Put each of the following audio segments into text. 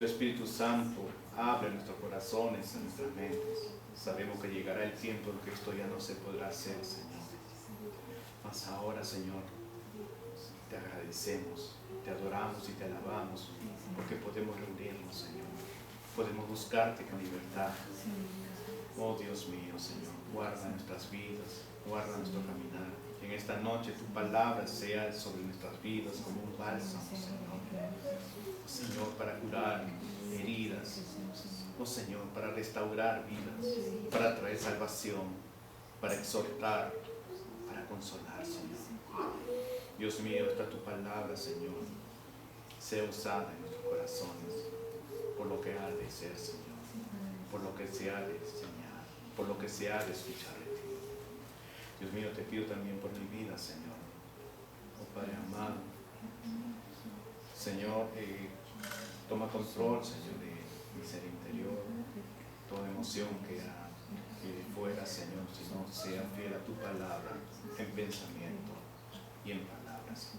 El Espíritu Santo abre nuestros corazones, nuestras mentes. Sabemos que llegará el tiempo en que esto ya no se podrá hacer, Señor. Mas ahora, Señor, te agradecemos, te adoramos y te alabamos, porque podemos reunirnos, Señor. Podemos buscarte con libertad. Oh Dios mío, Señor, guarda nuestras vidas, guarda nuestro caminar. Que en esta noche tu palabra sea sobre nuestras vidas como un bálsamo, Señor. Señor, para curar heridas, oh Señor, para restaurar vidas, para traer salvación, para exhortar, para consolar, Señor. Dios mío, esta tu palabra, Señor, sea usada en nuestros corazones por lo que ha de ser, Señor, por lo que se ha de enseñar, por lo que se ha de escuchar de ti. Dios mío, te pido también por mi vida, Señor, oh Padre amado. Señor, toma control, Señor, de mi ser interior, toda emoción que de fuera, Señor, sino sea fiel a tu palabra en pensamiento y en palabras.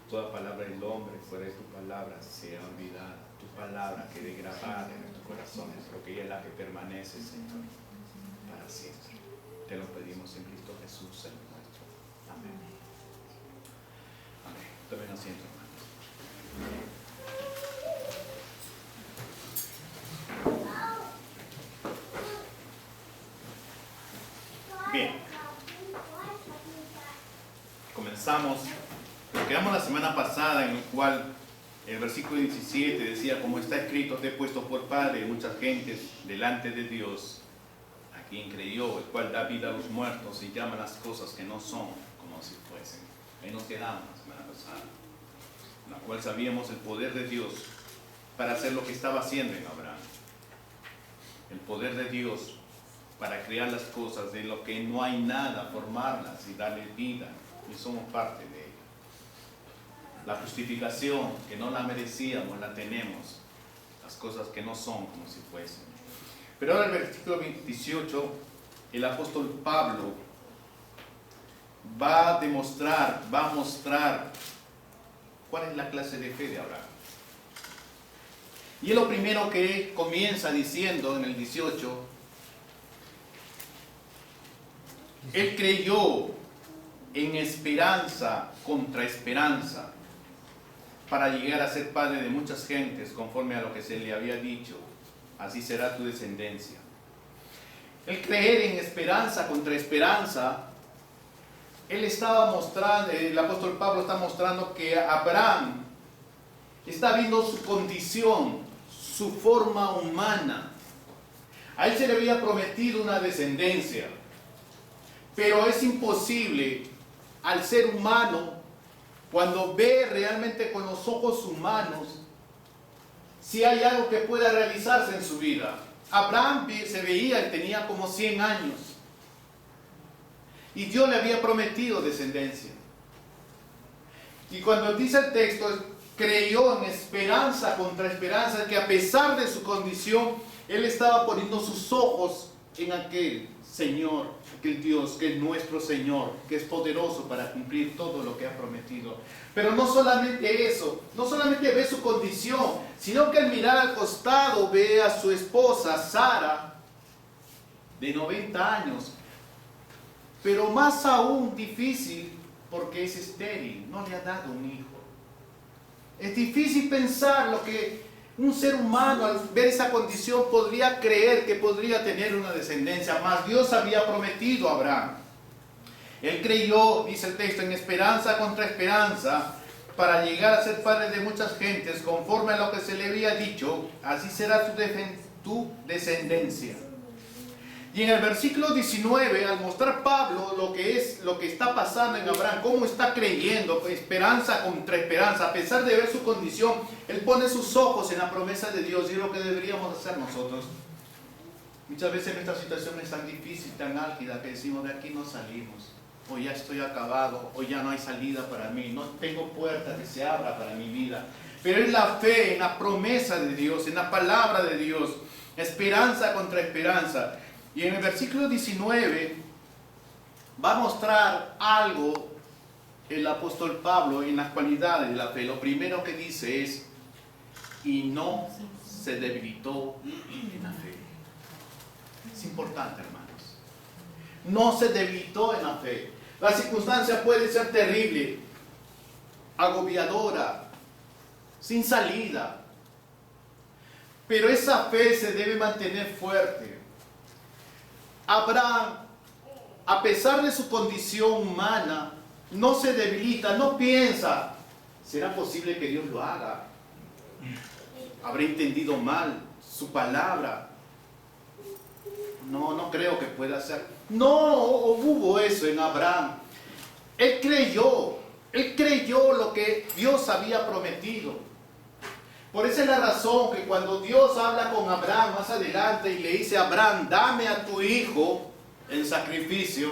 Toda palabra del hombre fuera de tu palabra sea olvidada, tu palabra quede grabada en nuestros corazones, porque ella es la que permanece, Señor, para siempre. Te lo pedimos en Cristo Jesús, Señor nuestro. Amén. Amén. Tomen asiento, hermanos. Bien, comenzamos. Nos quedamos la semana pasada en el cual el versículo 17 decía: como está escrito, te he puesto por padre de muchas gentes delante de Dios, a quien creyó, el cual da vida a los muertos y llama las cosas que no son como si fuesen. Ahí nos quedamos la semana pasada, en la cual sabíamos el poder de Dios para hacer lo que estaba haciendo en Abraham. El poder de Dios para crear las cosas de lo que no hay nada, formarlas y darle vida, y somos parte de ello. La justificación, que no la merecíamos, la tenemos, las cosas que no son como si fuesen. Pero ahora el versículo 18, el apóstol Pablo va a mostrar cuál es la clase de fe de Abraham. Y es lo primero que comienza diciendo en el 18: él creyó en esperanza contra esperanza para llegar a ser padre de muchas gentes, conforme a lo que se le había dicho: así será tu descendencia. El creer en esperanza contra esperanza, él estaba mostrando, el apóstol Pablo está mostrando que Abraham está viendo su condición, su forma humana. A él se le había prometido una descendencia, pero es imposible al ser humano, cuando ve realmente con los ojos humanos, si hay algo que pueda realizarse en su vida. Abraham se veía, él tenía como 100 años. Y Dios le había prometido descendencia. Y cuando dice el texto, creyó en esperanza contra esperanza, que a pesar de su condición, él estaba poniendo sus ojos en aquel Señor, aquel Dios que es nuestro Señor, que es poderoso para cumplir todo lo que ha prometido. Pero no solamente eso, no solamente ve su condición, sino que al mirar al costado ve a su esposa Sara, de 90 años, pero más aún difícil porque es estéril, no le ha dado un hijo. Es difícil pensar lo que un ser humano al ver esa condición podría creer que podría tener una descendencia, mas Dios había prometido a Abraham. Él creyó, dice el texto, en esperanza contra esperanza, para llegar a ser padre de muchas gentes, conforme a lo que se le había dicho: así será tu descendencia. Y en el versículo 19, al mostrar Pablo lo que está pasando en Abraham, cómo está creyendo, esperanza contra esperanza, a pesar de ver su condición, él pone sus ojos en la promesa de Dios, y es lo que deberíamos hacer nosotros. Muchas veces nuestra situación es tan difícil, tan álgida, que decimos: de aquí no salimos, o ya estoy acabado, o ya no hay salida para mí, no tengo puerta que se abra para mi vida. Pero es la fe en la promesa de Dios, en la palabra de Dios, esperanza contra esperanza. Y en el versículo 19 va a mostrar algo el apóstol Pablo en las cualidades de la fe. Lo primero que dice es: y no se debilitó en la fe. Es importante, hermanos. No se debilitó en la fe. La circunstancia puede ser terrible, agobiadora, sin salida, pero esa fe se debe mantener fuerte. Abraham, a pesar de su condición humana, no se debilita, no piensa, ¿será posible que Dios lo haga? ¿Habré entendido mal su palabra? No creo que pueda ser. No hubo eso en Abraham. Él creyó lo que Dios había prometido. Por esa es la razón que cuando Dios habla con Abraham más adelante y le dice a Abraham, dame a tu hijo en sacrificio,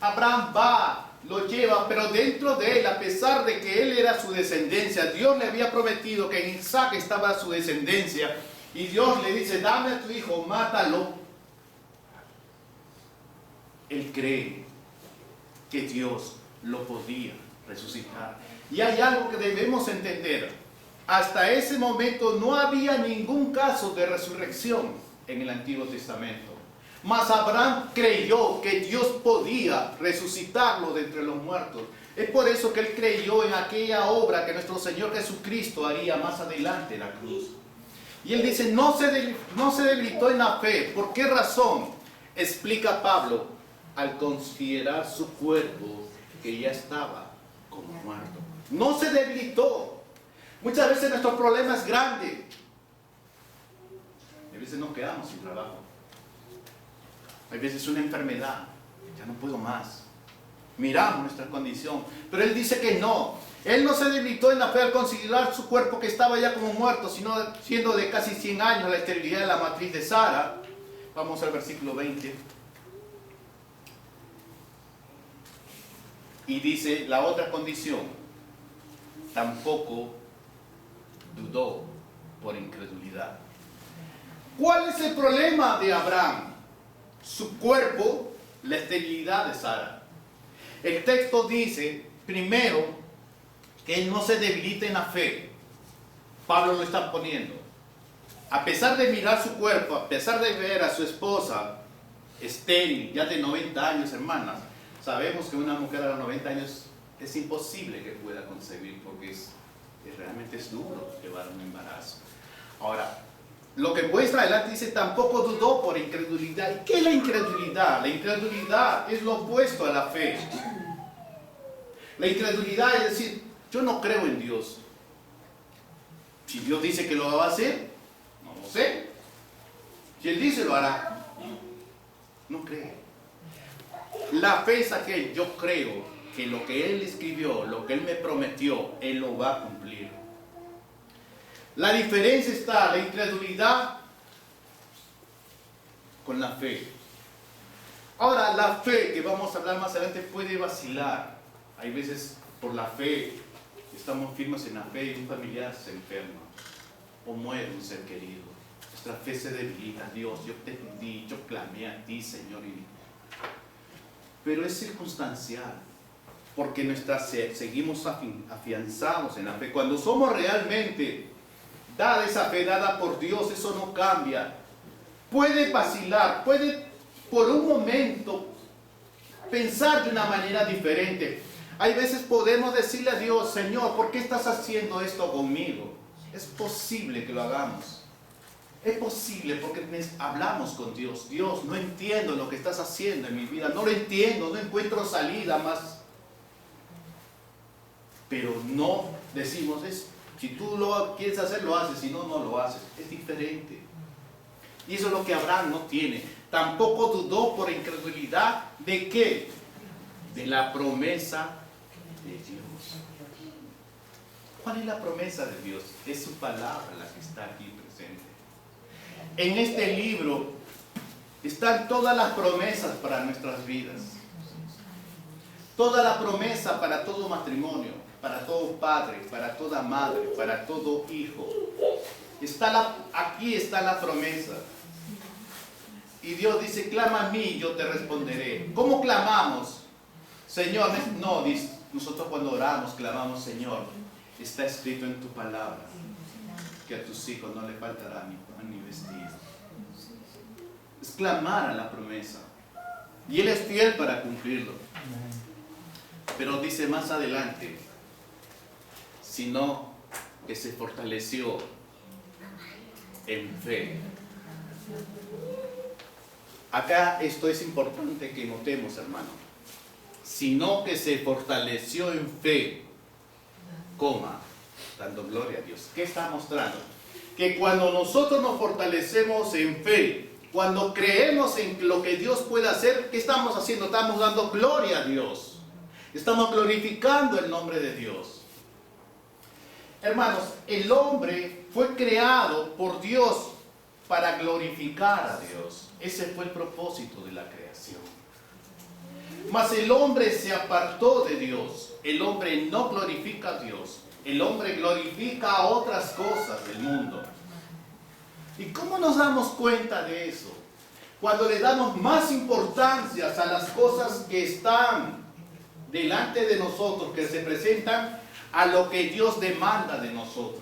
Abraham va, lo lleva, pero dentro de él, a pesar de que él era su descendencia, Dios le había prometido que en Isaac estaba su descendencia, y Dios le dice, dame a tu hijo, mátalo. Él cree que Dios lo podía resucitar. Y hay algo que debemos entender. Hasta ese momento no había ningún caso de resurrección en el Antiguo Testamento. Mas Abraham creyó que Dios podía resucitarlo de entre los muertos. Es por eso que él creyó en aquella obra que nuestro Señor Jesucristo haría más adelante en la cruz. Y él dice, no se debilitó en la fe. ¿Por qué razón? Explica Pablo, al considerar su cuerpo que ya estaba como muerto. No se debilitó. Muchas veces nuestro problema es grande. A veces nos quedamos sin trabajo. Hay veces una enfermedad. Ya no puedo más. Miramos nuestra condición. Pero él dice que no. Él no se debilitó en la fe al considerar su cuerpo que estaba ya como muerto, sino siendo de casi 100 años la esterilidad de la matriz de Sara. Vamos al versículo 20. Y dice la otra condición, tampoco dudó por incredulidad. ¿Cuál es el problema de Abraham? Su cuerpo, la esterilidad de Sara. El texto dice, primero, que él no se debilita en la fe. Pablo lo está poniendo. A pesar de mirar su cuerpo, a pesar de ver a su esposa estéril, ya de 90 años, hermanas, sabemos que una mujer a los 90 años es imposible que pueda concebir porque realmente es duro llevar un embarazo. Ahora, lo que muestra adelante dice, tampoco dudó por incredulidad. ¿Y qué es la incredulidad? La incredulidad es lo opuesto a la fe. La incredulidad es decir, yo no creo en Dios. Si Dios dice que lo va a hacer, no lo sé. Si Él dice lo hará, no cree. La fe es aquel, yo creo que lo que Él escribió, lo que Él me prometió, Él lo va a cumplir. La diferencia está, la incredulidad con la fe. Ahora, la fe, que vamos a hablar más adelante, puede vacilar. Hay veces, por la fe, estamos firmes en la fe y un familiar se enferma o muere un ser querido. Nuestra fe se debilita. Dios, yo te pedí, yo clamé a ti, Señor. Pero es circunstancial, porque seguimos afianzados en la fe. Cuando somos realmente dada esa fe dada por Dios, eso no cambia. Puede vacilar, puede por un momento pensar de una manera diferente. Hay veces podemos decirle a Dios, Señor, ¿por qué estás haciendo esto conmigo? Es posible que lo hagamos. Es posible porque hablamos con Dios. Dios, no entiendo lo que estás haciendo en mi vida. No lo entiendo, no encuentro salida más. Pero no decimos, si tú lo quieres hacer, lo haces. Si no, no lo haces. Es diferente. Y eso es lo que Abraham no tiene. Tampoco dudó por incredulidad de ¿qué? De la promesa de Dios. ¿Cuál es la promesa de Dios? Es su palabra la que está aquí presente. En este libro están todas las promesas para nuestras vidas. Toda la promesa para todo matrimonio, para todo padre, para toda madre, para todo hijo. Aquí está la promesa. Y Dios dice, clama a mí y yo te responderé. ¿Cómo clamamos? Señor, no, nosotros cuando oramos, clamamos, Señor, está escrito en tu palabra. que a tus hijos no les faltará ni pan ni vestido. Es clamar a la promesa. Y Él es fiel para cumplirlo. Pero dice más adelante, sino que se fortaleció en fe. Acá esto es importante que notemos, hermano. Sino que se fortaleció en fe, dando gloria a Dios. ¿Qué está mostrando? Que cuando nosotros nos fortalecemos en fe, cuando creemos en lo que Dios puede hacer, ¿qué estamos haciendo? Estamos dando gloria a Dios. Estamos glorificando el nombre de Dios. Hermanos, el hombre fue creado por Dios para glorificar a Dios. Ese fue el propósito de la creación. Mas el hombre se apartó de Dios. El hombre no glorifica a Dios. El hombre glorifica a otras cosas del mundo. ¿Y cómo nos damos cuenta de eso? Cuando le damos más importancia a las cosas que están delante de nosotros, que se presentan a lo que Dios demanda de nosotros.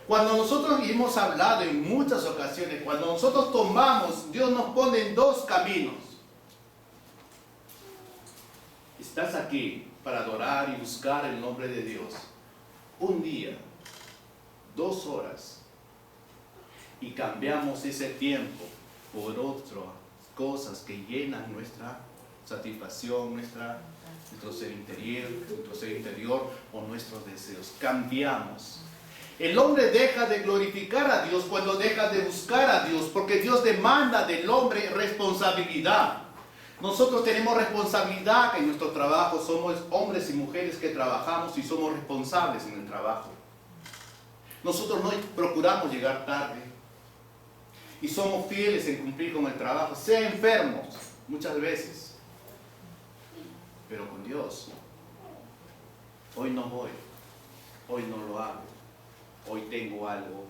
Cuando nosotros, y hemos hablado en muchas ocasiones, cuando nosotros tomamos, Dios nos pone en dos caminos. Estás aquí para adorar y buscar el nombre de Dios. Un día, 2 horas, y cambiamos ese tiempo por otras cosas que llenan nuestra satisfacción, nuestro ser interior o nuestros deseos. Cambiamos. El hombre deja de glorificar a Dios cuando deja de buscar a Dios, porque Dios demanda del hombre responsabilidad. Nosotros tenemos responsabilidad en nuestro trabajo, somos hombres y mujeres que trabajamos y somos responsables en el trabajo. Nosotros no procuramos llegar tarde y somos fieles en cumplir con el trabajo, sea enfermos muchas veces, pero con Dios. Hoy no voy, hoy no lo hago, hoy tengo algo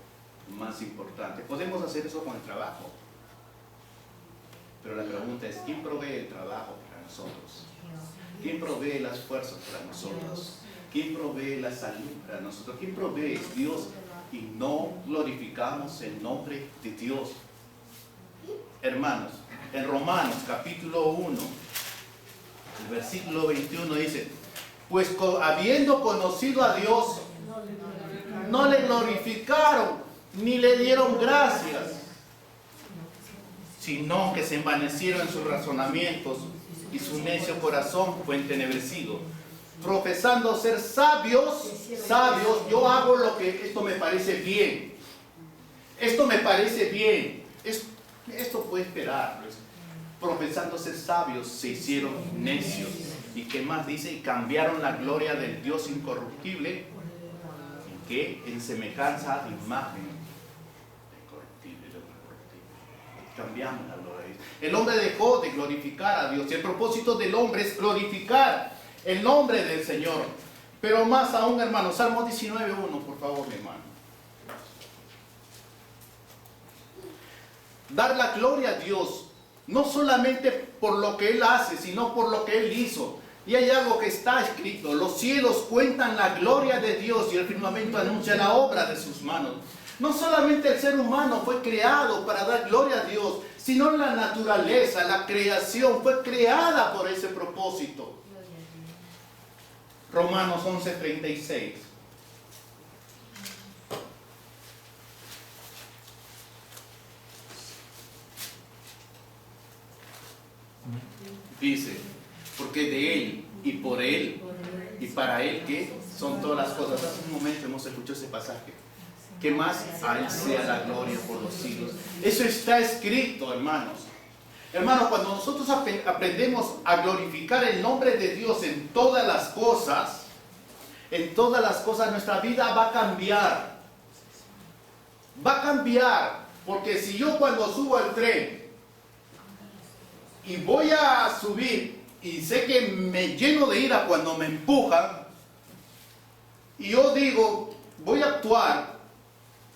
más importante. Podemos hacer eso con el trabajo, pero la pregunta es, ¿quién provee el trabajo para nosotros? ¿Quién provee las fuerzas para nosotros? ¿Quién provee la salud para nosotros? ¿Quién provee? Es Dios. Y no glorificamos el nombre de Dios. Hermanos, en Romanos capítulo 1, el versículo 21 dice, pues habiendo conocido a Dios, no le glorificaron, ni le dieron gracias, sino que se envanecieron en sus razonamientos y su necio corazón fue entenebrecido. Profesando ser sabios, yo hago lo que esto me parece bien. Esto me parece bien. Esto puede esperar. Profesando ser sabios, se hicieron necios. ¿Y qué más dice? Y cambiaron la gloria del Dios incorruptible. ¿En qué? En semejanza de imagen. Incorruptible, incorruptible. Cambiamos la gloria de Dios. El hombre dejó de glorificar a Dios. Y el propósito del hombre es glorificar el nombre del Señor. Pero más aún, hermano, Salmo 19:1, por favor, mi hermano. Dar la gloria a Dios, no solamente por lo que Él hace, sino por lo que Él hizo. Y hay algo que está escrito: los cielos cuentan la gloria de Dios y el firmamento anuncia la obra de sus manos. No solamente el ser humano fue creado para dar gloria a Dios, sino la naturaleza, la creación fue creada por ese propósito. Romanos 11:36. Dice, porque de Él y por Él y para Él, ¿qué? Son todas las cosas. Hace un momento hemos escuchado ese pasaje. ¿Qué más? A Él sea la gloria por los siglos. Eso está escrito, hermanos. Hermanos, cuando nosotros aprendemos a glorificar el nombre de Dios en todas las cosas, nuestra vida va a cambiar. Va a cambiar. Porque si yo cuando subo al tren y voy a subir y sé que me lleno de ira cuando me empujan, y yo digo, voy a actuar,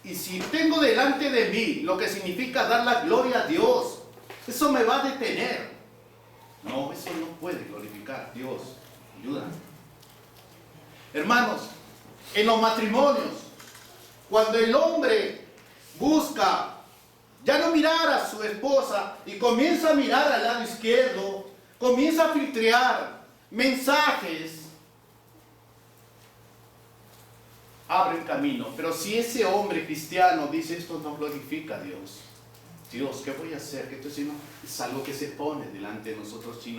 y si tengo delante de mí lo que significa dar la gloria a Dios, eso me va a detener. No, eso no puede glorificar a Dios. Ayúdame. Hermanos, en los matrimonios, Cuando el hombre busca ya no mirar a su esposa y comienza a mirar al lado izquierdo, comienza a filtrar mensajes, abre el camino. Pero si ese hombre cristiano dice, esto no glorifica a Dios, Dios, ¿qué voy a hacer? Que esto es algo que se pone delante de nosotros y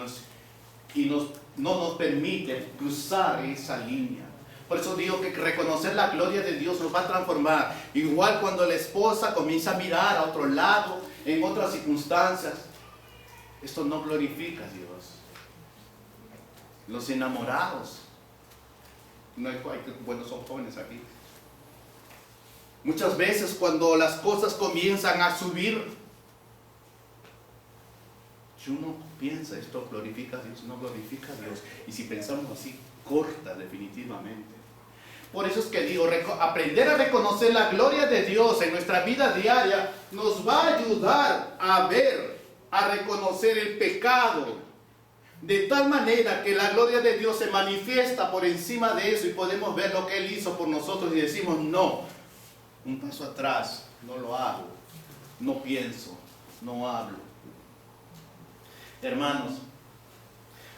no nos permite cruzar esa línea. Por eso digo que reconocer la gloria de Dios nos va a transformar. Igual cuando la esposa comienza a mirar a otro lado, en otras circunstancias, esto no glorifica a Dios. Los enamorados, no hay buenos, son jóvenes aquí. Muchas veces cuando las cosas comienzan a subir, si uno piensa, esto glorifica a Dios, no glorifica a Dios. Y si pensamos así, corta definitivamente. Por eso es que digo, aprender a reconocer la gloria de Dios en nuestra vida diaria nos va a ayudar a ver, a reconocer el pecado, de tal manera que la gloria de Dios se manifiesta por encima de eso y podemos ver lo que Él hizo por nosotros y decimos, no, un paso atrás, no lo hago, no pienso, no hablo. Hermanos,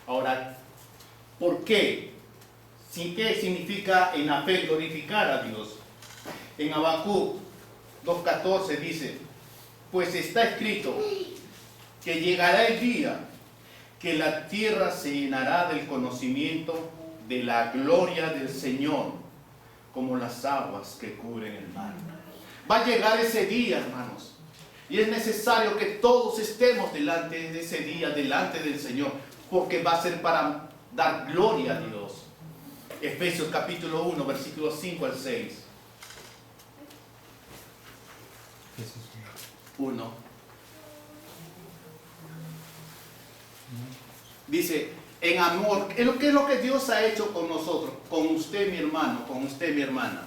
ahora, ¿por qué? ¿Qué significa en la fe glorificar a Dios? En Habacuc 2:14 dice, pues está escrito que llegará el día que la tierra se llenará del conocimiento de la gloria del Señor, como las aguas que cubren el mar. Va a llegar ese día, hermanos, y es necesario que todos estemos delante de ese día, delante del Señor, porque va a ser para dar gloria a Dios. Efesios capítulo 1, versículos 5 al 6. 1. Dice, en amor, ¿qué es lo que Dios ha hecho con nosotros? Con usted, mi hermano, con usted, mi hermana.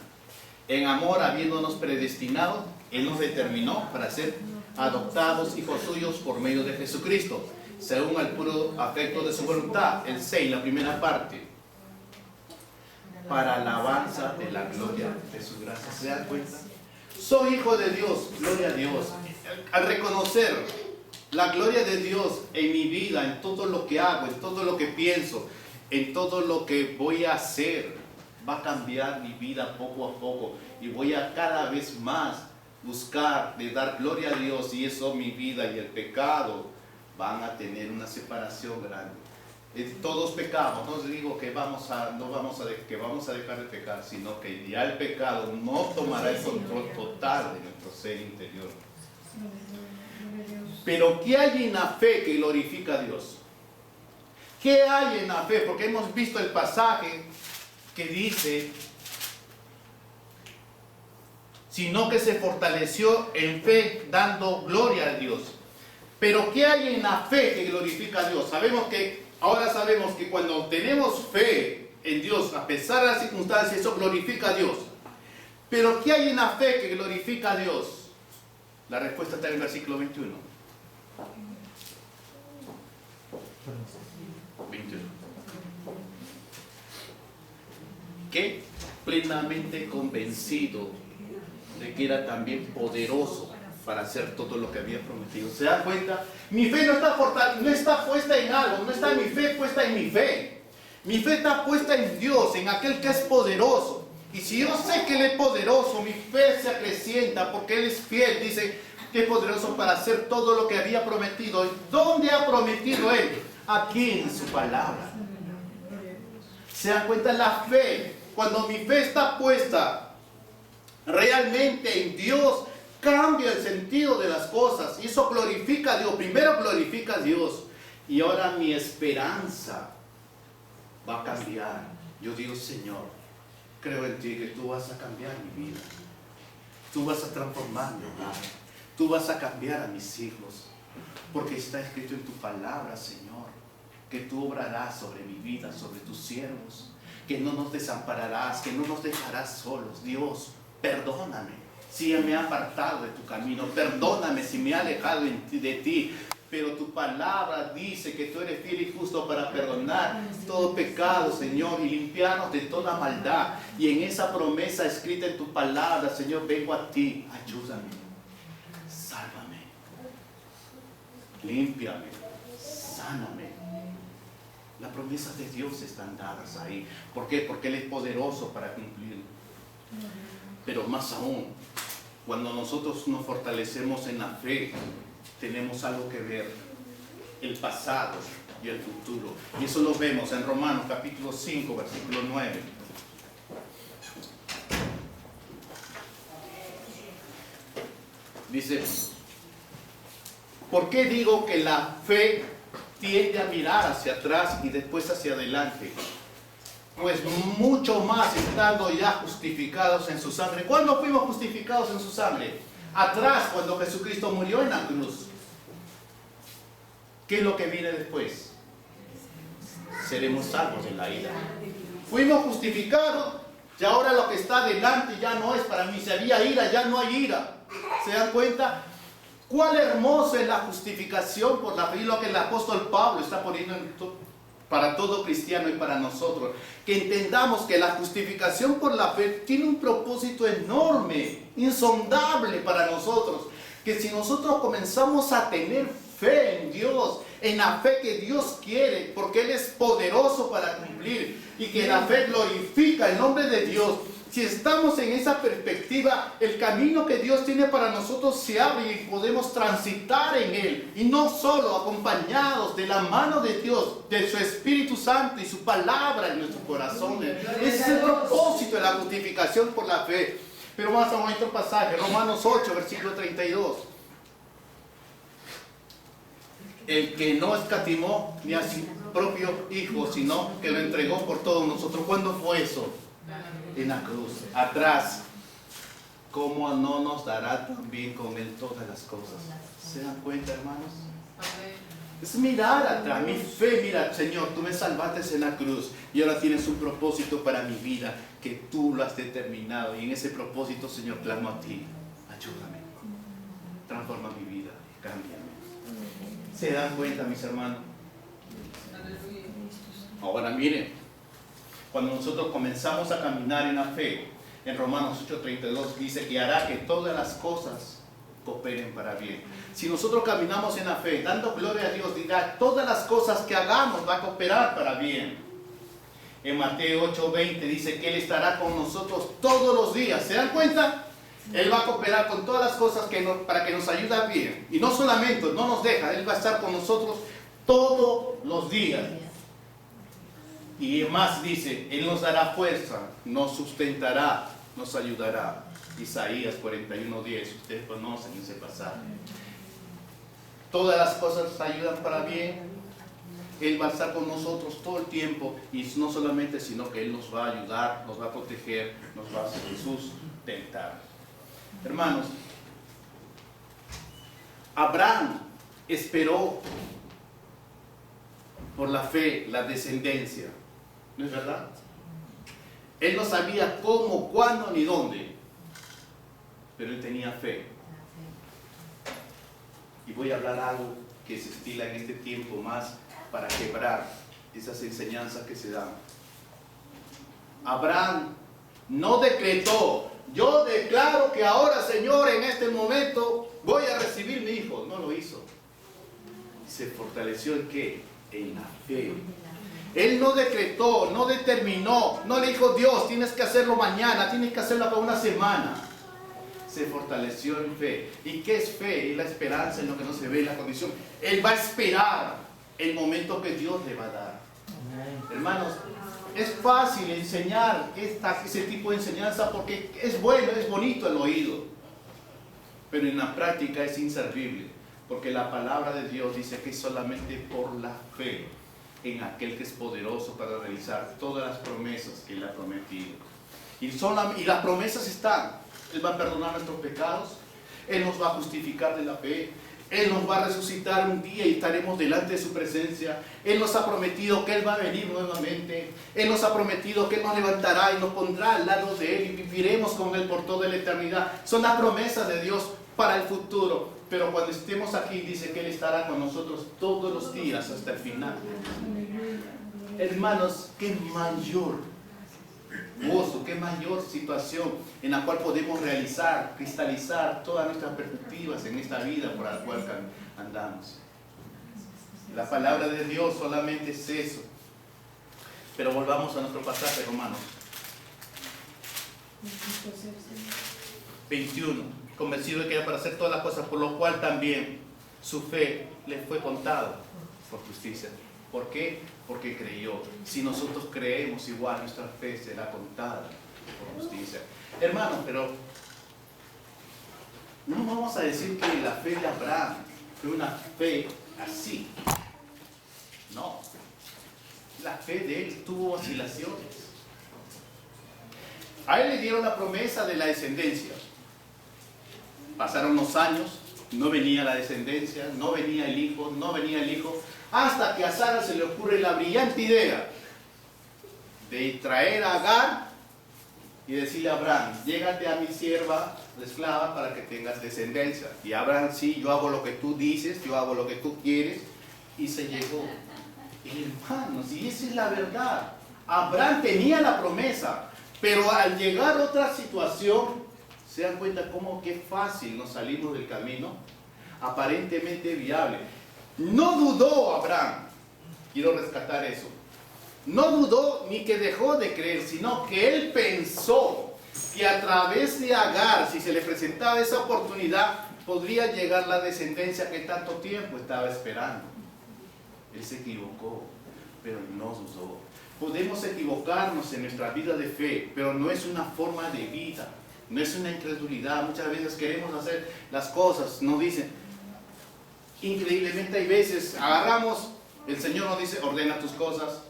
En amor, habiéndonos predestinado, Él nos determinó para ser adoptados hijos suyos por medio de Jesucristo, según el puro afecto de su voluntad. El 6, la primera parte. Para alabanza de la gloria de su gracia. ¿Se dan cuenta? Soy hijo de Dios, gloria a Dios. Al reconocer la gloria de Dios en mi vida, en todo lo que hago, en todo lo que pienso, en todo lo que voy a hacer, va a cambiar mi vida poco a poco y voy a cada vez más buscar de dar gloria a Dios, y eso, mi vida y el pecado van a tener una separación grande. Todos pecamos, no digo que vamos a dejar de pecar, sino que ya el pecado no tomará el control total de nuestro ser interior. Pero ¿qué hay en la fe que glorifica a Dios? ¿Qué hay en la fe? Porque hemos visto el pasaje que dice, sino que se fortaleció en fe dando gloria a Dios. Pero ¿qué hay en la fe que glorifica a Dios? Ahora sabemos que cuando tenemos fe en Dios, a pesar de las circunstancias, eso glorifica a Dios. Pero ¿qué hay en la fe que glorifica a Dios? La respuesta está en el versículo 21. 21. Que plenamente convencido de que era también poderoso para hacer todo lo que había prometido. ¿Se dan cuenta? Mi fe no está puesta en algo, no está mi fe puesta en mi fe. Mi fe está puesta en Dios, en aquel que es poderoso. Y si yo sé que Él es poderoso, mi fe se acrecienta porque Él es fiel. Dice que es poderoso para hacer todo lo que había prometido. ¿Dónde ha prometido Él? Aquí en su palabra. ¿Se dan cuenta? La fe, cuando mi fe está puesta realmente en Dios, cambia el sentido de las cosas y eso glorifica a Dios. Primero glorifica a Dios y ahora mi esperanza va a cambiar. Yo digo, Señor, creo en ti que tú vas a cambiar mi vida, tú vas a transformar mi hogar, tú vas a cambiar a mis hijos, porque está escrito en tu palabra, Señor, que tú obrarás sobre mi vida, sobre tus siervos, que no nos desampararás, que no nos dejarás solos. Dios, perdóname si me he apartado de tu camino, perdóname si me he alejado de ti, pero tu palabra dice que tú eres fiel y justo para perdonar todo pecado, Señor, y limpiarnos de toda maldad. Y en esa promesa escrita en tu palabra, Señor, vengo a ti, ayúdame, sálvame, límpiame, sáname. Las promesas de Dios están dadas ahí. ¿Por qué? Porque Él es poderoso para cumplirlo. Pero más aún, cuando nosotros nos fortalecemos en la fe, tenemos algo que ver, el pasado y el futuro. Y eso lo vemos en Romanos capítulo 5, versículo 9. Dice, ¿por qué digo que la fe tiende a mirar hacia atrás y después hacia adelante? Pues mucho más estando ya justificados en su sangre. ¿Cuándo fuimos justificados en su sangre? Atrás, cuando Jesucristo murió en la cruz. ¿Qué es lo que viene después? Seremos salvos de la ira. Fuimos justificados y ahora lo que está delante ya no es para mí. Si había ira, ya no hay ira. ¿Se dan cuenta? Cuál hermoso es la justificación por la fe, y lo que el apóstol Pablo está poniendo para todo cristiano y para nosotros. Que entendamos que la justificación por la fe tiene un propósito enorme, insondable para nosotros. Que si nosotros comenzamos a tener fe en Dios, en la fe que Dios quiere, porque Él es poderoso para cumplir, y que la fe glorifica el nombre de Dios. Si estamos en esa perspectiva, el camino que Dios tiene para nosotros se abre y podemos transitar en Él. Y no solo acompañados de la mano de Dios, de su Espíritu Santo y su palabra en nuestros corazones. Ese es el propósito de la justificación por la fe. Pero vamos a otro pasaje, Romanos 8, versículo 32. El que no escatimó ni a su propio Hijo, sino que lo entregó por todos nosotros. ¿Cuándo fue eso? En la cruz, atrás. ¿Cómo no nos dará también con Él todas las cosas? ¿Se dan cuenta, hermanos? Es mirar atrás, mi fe, mira, Señor, tú me salvaste en la cruz y ahora tienes un propósito para mi vida que tú lo has determinado, y en ese propósito, Señor, clamo a ti. Ayúdame, transforma mi vida, cámbiame. ¿Se dan cuenta, mis hermanos? Ahora miren, cuando nosotros comenzamos a caminar en la fe, en Romanos 8:32 dice que hará que todas las cosas cooperen para bien. Si nosotros caminamos en la fe, dando gloria a Dios, dirá, todas las cosas que hagamos va a cooperar para bien. En Mateo 8:20 dice que Él estará con nosotros todos los días. ¿Se dan cuenta? Él va a cooperar con todas las cosas para que nos ayude a bien. Y no solamente, no nos deja, Él va a estar con nosotros todos los días. Y más dice, Él nos dará fuerza, nos sustentará, nos ayudará. Isaías 41:10, ustedes conocen ese pasaje. Todas las cosas nos ayudan para bien. Él va a estar con nosotros todo el tiempo, y no solamente, sino que Él nos va a ayudar, nos va a proteger, nos va a sustentar. Hermanos, Abraham esperó por la fe la descendencia. ¿No es verdad? Él no sabía cómo, cuándo ni dónde, pero él tenía fe. Y voy a hablar algo que se estila en este tiempo más para quebrar esas enseñanzas que se dan. Abraham no decretó, yo declaro que ahora, Señor, en este momento voy a recibir mi hijo. No lo hizo. Se fortaleció en ¿qué? En la fe. Él no decretó, no determinó, no le dijo, Dios, tienes que hacerlo mañana, tienes que hacerlo para una semana. Se fortaleció en fe. ¿Y qué es fe? Es la esperanza en lo que no se ve, la condición. Él va a esperar el momento que Dios le va a dar. Hermanos, es fácil enseñar ese tipo de enseñanza porque es bueno, es bonito el oído. Pero en la práctica es inservible, porque la palabra de Dios dice que es solamente por la fe en aquel que es poderoso para realizar todas las promesas que Él ha prometido. Y las promesas están. Él va a perdonar nuestros pecados, Él nos va a justificar de la fe, Él nos va a resucitar un día y estaremos delante de su presencia. Él nos ha prometido que Él va a venir nuevamente. Él nos ha prometido que Él nos levantará y nos pondrá al lado de Él y viviremos con Él por toda la eternidad. Son las promesas de Dios para el futuro. Pero cuando estemos aquí, dice que Él estará con nosotros todos los días hasta el final. Hermanos, qué mayor gozo, qué mayor situación en la cual podemos realizar, cristalizar todas nuestras perspectivas en esta vida por la cual andamos. La palabra de Dios solamente es eso. Pero volvamos a nuestro pasaje, Romanos 21. Convencido de que era para hacer todas las cosas, por lo cual también su fe le fue contada por justicia. ¿Por qué? Porque creyó. Si nosotros creemos igual, nuestra fe será contada por justicia. Hermanos, pero no vamos a decir que la fe de Abraham fue una fe así. No. La fe de él tuvo vacilaciones. A él le dieron la promesa de la descendencia. Pasaron los años, no venía la descendencia, no venía el hijo, hasta que a Sara se le ocurre la brillante idea de traer a Agar y decirle a Abraham: llégate a mi sierva, la esclava, para que tengas descendencia. Y Abraham: sí, yo hago lo que tú dices, yo hago lo que tú quieres. Y se llegó. Hermanos, y esa es la verdad. Abraham tenía la promesa, pero al llegar a otra situación, ¿se dan cuenta cómo qué fácil nos salimos del camino? Aparentemente viable. No dudó Abraham. Quiero rescatar eso. No dudó ni que dejó de creer, sino que él pensó que a través de Agar, si se le presentaba esa oportunidad, podría llegar la descendencia que tanto tiempo estaba esperando. Él se equivocó, pero no dudó. Podemos equivocarnos en nuestra vida de fe, pero no es una forma de vida. No es una incredulidad. Muchas veces queremos hacer las cosas, nos dicen. Increíblemente hay veces, agarramos, el Señor nos dice: ordena tus cosas,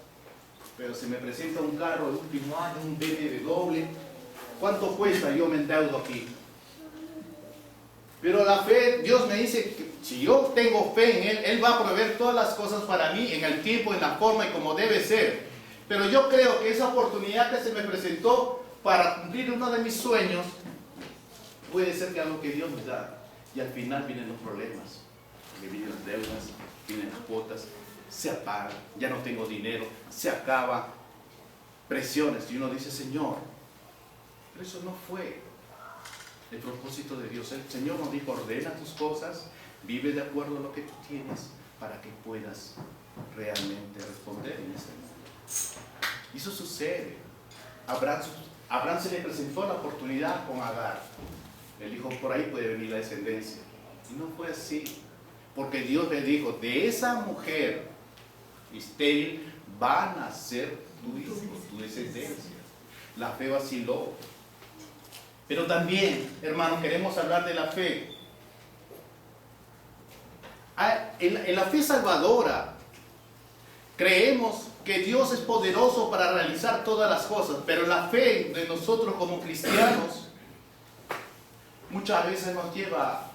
pero se me presenta un carro de último año, un BMW, ¿cuánto cuesta? Yo me endeudo aquí. Pero la fe, Dios me dice que si yo tengo fe en Él, Él va a proveer todas las cosas para mí, en el tiempo, en la forma y como debe ser. Pero yo creo que esa oportunidad que se me presentó para cumplir uno de mis sueños, puede ser que algo que Dios me da. Y al final vienen los problemas. Vienen las deudas, vienen las cuotas, se apaga, ya no tengo dinero, se acaba, presiones. Y uno dice: Señor, pero eso no fue el propósito de Dios. El Señor nos dijo: ordena tus cosas, vive de acuerdo a lo que tú tienes, para que puedas realmente responder en este mundo. Y eso sucede. Abraham se le presentó la oportunidad con Agar. Él dijo: por ahí puede venir la descendencia. Y no fue así. Porque Dios le dijo: de esa mujer estéril van a ser tu hijo, tu descendencia. La fe vaciló. Pero también, hermanos, queremos hablar de la fe. En la fe salvadora, creemos que Dios es poderoso para realizar todas las cosas. Pero la fe de nosotros como cristianos muchas veces nos lleva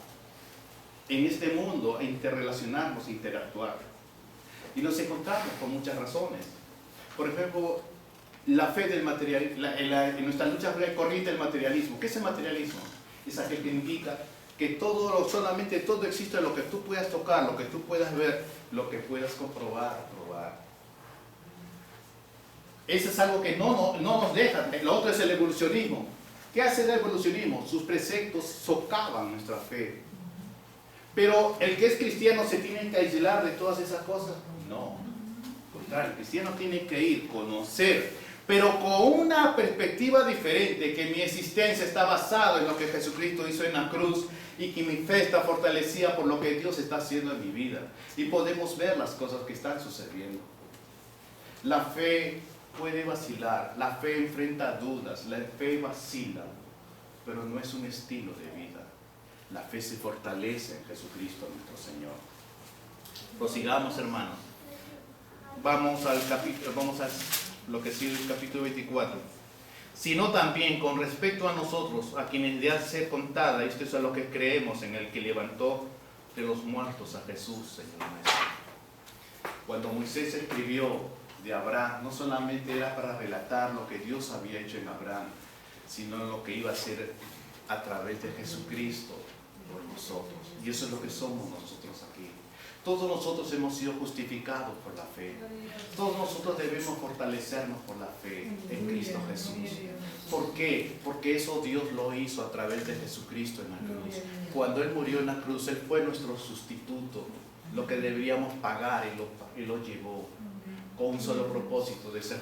en este mundo a interrelacionarnos, a interactuar. Y nos encontramos con muchas razones. Por ejemplo, la fe del materialismo, en nuestra lucha corriente el materialismo. ¿Qué es el materialismo? Es aquel que indica que solamente todo existe, lo que tú puedas tocar, lo que tú puedas ver, lo que puedas comprobar, probar. Eso es algo que no nos deja. Lo otro es el evolucionismo. ¿Qué hace el evolucionismo? Sus preceptos socavan nuestra fe. Pero el que es cristiano se tiene que aislar de todas esas cosas. No, al contrario, el cristiano tiene que ir, conocer, pero con una perspectiva diferente, que mi existencia está basada en lo que Jesucristo hizo en la cruz y que mi fe está fortalecida por lo que Dios está haciendo en mi vida. Y podemos ver las cosas que están sucediendo. La fe puede vacilar, la fe enfrenta dudas, la fe vacila, pero no es un estilo de vida. La fe se fortalece en Jesucristo nuestro Señor. Prosigamos, hermanos. Vamos a lo que sigue el capítulo 24. Sino también con respecto a nosotros, a quienes de ser contada, esto es a lo que creemos, en el que levantó de los muertos a Jesús, Señor nuestro. Cuando Moisés escribió de Abraham, no solamente era para relatar lo que Dios había hecho en Abraham, sino lo que iba a hacer a través de Jesucristo por nosotros. Y eso es lo que somos nosotros aquí. Todos nosotros hemos sido justificados por la fe. Todos nosotros debemos fortalecernos por la fe en Cristo Jesús. ¿Por qué? Porque eso Dios lo hizo a través de Jesucristo en la cruz. Cuando Él murió en la cruz, Él fue nuestro sustituto. Lo que deberíamos pagar, Él lo llevó con un solo propósito, de ser